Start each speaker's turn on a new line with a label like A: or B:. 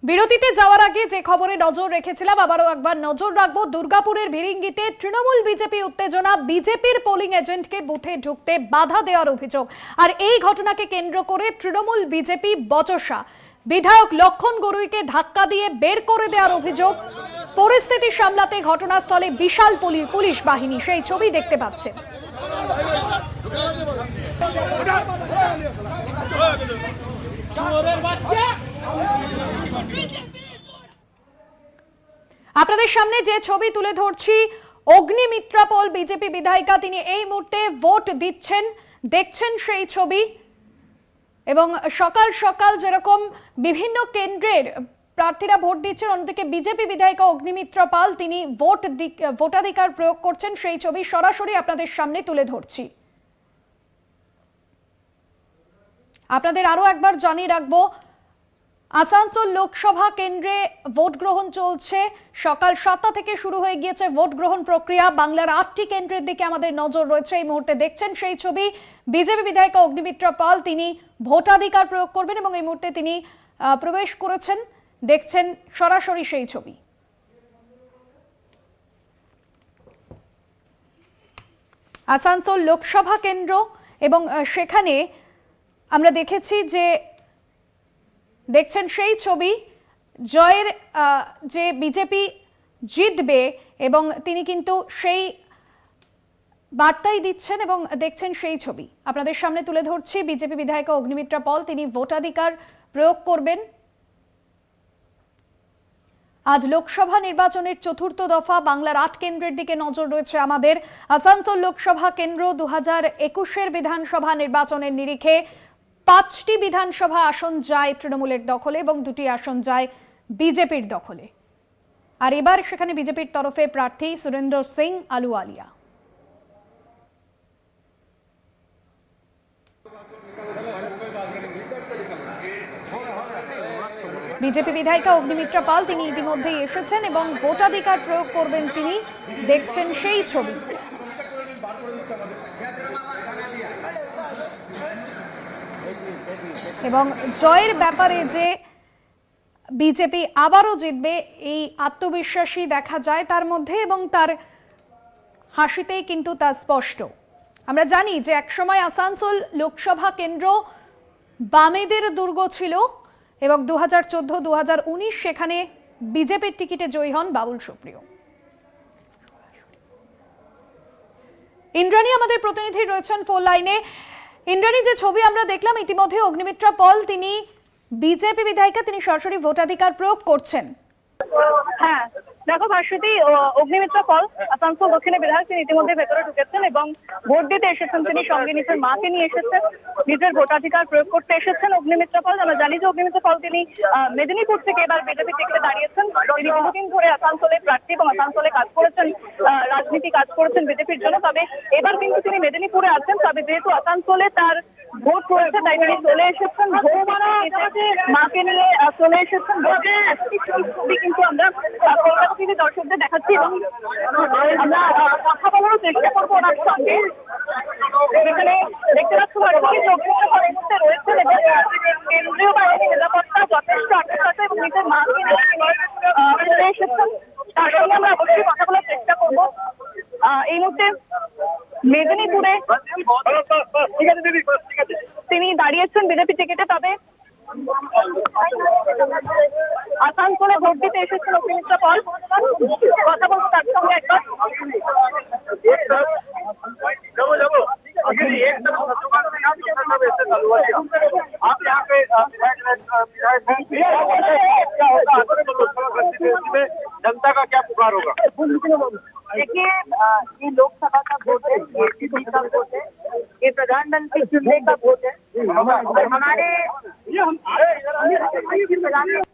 A: বিরতিতে যাওয়ার আগে যে খবরে নজর রেখেছিলাম আবারও একবার নজর রাখবো দুর্গাপুরের ভিরিঙ্গিতে তৃণমূল বিজেপি উত্তেজনা বিজেপির পোলিং এজেন্টকে বুথে ঢুকতে বাধা দেওয়ার অভিযোগ আর এই ঘটনাকে কেন্দ্র করে তৃণমূল বিজেপি বচসা বিধায়ক লক্ষণ গড়ুইকে ধাক্কা দিয়ে বের করে দেওয়ার অভিযোগ পরিস্থিতি সামলাতে ঘটনাস্থলে বিশাল পুলিশ বাহিনী সেই ছবি দেখতে পাচ্ছেন আপনাদের সামনে যে ছবি তুলে ধরছি অগ্নিমিত্রা পল বিজেপি বিধায়িকা তিনি এই মুহূর্তে ভোট দিচ্ছেন দেখছেন সেই ছবি এবং সকাল সকাল যেরকম বিভিন্ন কেন্দ্রের প্রার্থীরা ভোট দিচ্ছেন অন্যদিকে বিজেপি বিধায়িকা অগ্নিমিত্রা পাল তিনি ভোটাধিকার প্রয়োগ করছেন সেই ছবি সরাসরি আপনাদের সামনে তুলে ধরছি আপনাদের আরো একবার জানিয়ে রাখবো আসানসোল লোকসভা কেন্দ্রে ভোট গ্রহণ চলছে সকাল 7টা থেকে শুরু হয়ে গিয়েছে ভোট গ্রহণ প্রক্রিয়া বাংলার 8টি কেন্দ্রের দিকে আমাদের নজর রয়েছে এই মুহূর্তে দেখছেন সেই ছবি বিজেপি বিধায়িকা অগ্নিমিত্রা পাল তিনি ভোটাধিকার প্রয়োগ করবেন এবং এই মুহূর্তে তিনি প্রবেশ করেছেন দেখছেন সরাসরি সেই ছবি আসানসোল লোকসভা কেন্দ্র এবং সেখানে আমরা দেখেছি যে দেখছেন সেই ছবি জয়ের যে বিজেপি জিতবে এবং তিনি কিন্তু সেই বার্তাই দিচ্ছেন এবং দেখছেন সেই ছবি আপনাদের সামনে তুলে ধরছি বিজেপি বিধায়িকা অগ্নিমিত্রা পল তিনি ভোটাধিকার প্রয়োগ করবেন আজ লোকসভা নির্বাচনের চতুর্থ দফা বাংলার 8 কেন্দ্রের দিকে নজর রয়েছে আমাদের আসানসোল লোকসভা কেন্দ্র 2021-এর বিধানসভা নির্বাচনের নিরিখে 5টি বিধানসভা আসন যায় তৃণমূলের দখলে এবং 2টি আসন যায় বিজেপির দখলে আর এবার সেখানে বিজেপির তরফে প্রার্থী সুরেন্দ্র সিং আলুওয়ালিয়া বিজেপি বিধায়িকা অগ্নিমিত্রা পাল তিনি ইতিমধ্যেই এসেছেন এবং ভোটাধিকার প্রয়োগ করবেন তিনি দেখছেন সেই ছবি এবং জয়ের ব্যাপারে যে বিজেপি আবারও জিতবে এই আত্মবিশ্বাসী দেখা যায় তার মধ্যে এবং তার হাসিতেই কিন্তু তা স্পষ্ট আমরা জানি যে একসময় আসানসোল লোকসভা কেন্দ্র বামেদের দুর্গ ছিল এবং 2014-2019 সেখানে বিজেপির টিকিটে জয়ী হন বাবুল সুপ্রিয় ইন্দ্রাণী আমাদের প্রতিনিধি রয়েছেন ফোন লাইনে ইন্দ্রাণী যে ছবি আমরা দেখলাম ইতিমধ্যে অগ্নিমিত্রা পল তিনি বিজেপি বিধায়িকা তিনি সরাসরি ভোটাধিকার প্রয়োগ করছেন
B: হ্যাঁ দেখো ভাস্বতী অগ্নিমিত্রা পল আসানসোল দক্ষিণের বিধায়ক তিনি ইতিমধ্যে ভেতরে ঢুকেছেন এবং ভোট দিতে এসেছেন তিনি সঙ্গে নিজের মাকে নিয়ে এসেছেন নিজের ভোটাধিকার প্রয়োগ করতে এসেছেন অগ্নিমিত্রা পল আমরা জানি যে অগ্নিমিত্রা পল তিনি মেদিনীপুর থেকে এবার বিজেপি টিকিটে দাঁড়িয়েছেন তিনি বহুদিন ধরে আসানসোলে প্রার্থী এবং আসানসোলে কাজ করেছেন রাজনীতি কাজ করেছেন বিজেপির জন্য তবে এবার কিন্তু তিনি মেদিনীপুরে আছেন তবে যেহেতু আসানসোলে তার ভোট পড়েছে তাই তিনি চলে এসেছেন মাকে নিয়ে চলে এসেছেন ছবি কিন্তু আমরা কলকাতা টিভি দর্শকদের দেখাচ্ছি এবং আমরা কথা বলারও চেষ্টা করবো ওনার সঙ্গে এখানে দেখতে পাচ্ছি মুহূর্তে রয়েছেন এবং কেন্দ্রীয় বাহিনীর নিরাপত্তা যথেষ্ট আত্মসাতে এবং নিজের মাকে নিয়ে চলে এসেছেন তার সঙ্গে আমরা অবশ্যই কথা বলার চেষ্টা করবো এই মুহূর্তে মেদিনীপুরে তিনি দাঁড়িয়েছেন বিজেপি টিকিটে তবে আসানসোলে ভোট দিতে এসেছেন অগ্নিমিত্রা পল কথা বলবো তার সঙ্গে একবার
C: जनता का क्या पुकार होगा?
B: देखिए ये लोकसभा का वोट है ये का वोट है ये प्रधानमंत्री चुनने का वोट है हमारे प्रधानमंत्री